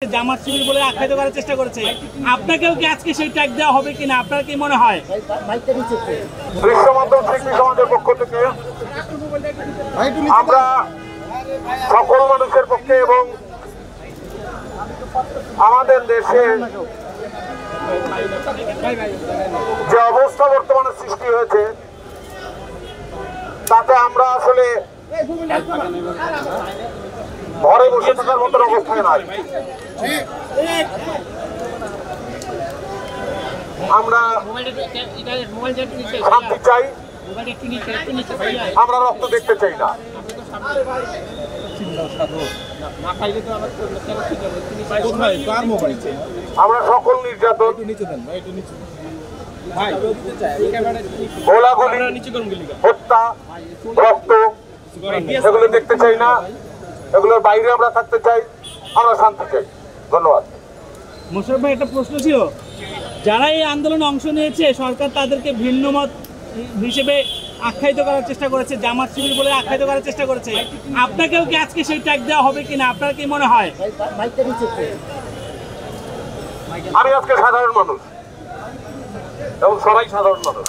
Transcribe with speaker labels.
Speaker 1: জামাত শিবির বলে আখ্যায়িত করার চেষ্টা করেছে। আপনাকেও কি আজকে সেই ট্যাগ দেওয়া হবে কিনা আপনার কি মনে হয়?
Speaker 2: বিশ্ব মাধ্যম শিল্পী সমাজের পক্ষ থেকে আমরা সকল মানুষের পক্ষে এবং আমাদের দেশে যে অবস্থা বর্তমানে সৃষ্টি হয়েছে তাতে আমরা আসলে ঘরে বসে থাকার মতন অবস্থায় নাই। আমরা শান্তি চাই, আমরা রক্ত দেখতে চাই না। আমরা সকল নির্যাতন, গোলাগুলি, হত্যা, রক্ত এগুলো দেখতে চাই না। এগুলোর বাইরে আমরা থাকতে চাই, আমরা শান্তি চাই। ধন্যবাদ।
Speaker 1: মোশাররফ ভাই, একটা প্রশ্ন ছিল, যারা এই আন্দোলনে অংশ নিয়েছে সরকার তাদেরকে ভিন্ন মত হিসেবে আখ্যায়িত করার চেষ্টা করেছে, জামাত শিবির বলে আখ্যায়িত করার চেষ্টা করেছে। আপনাকেও কি আজকে সেই ট্যাগ দেওয়া হবে কিনা আপনার কি মনে হয়?
Speaker 2: আমি আজকে সাধারণ মানুষ এবং সবাই সাধারণ মানুষ।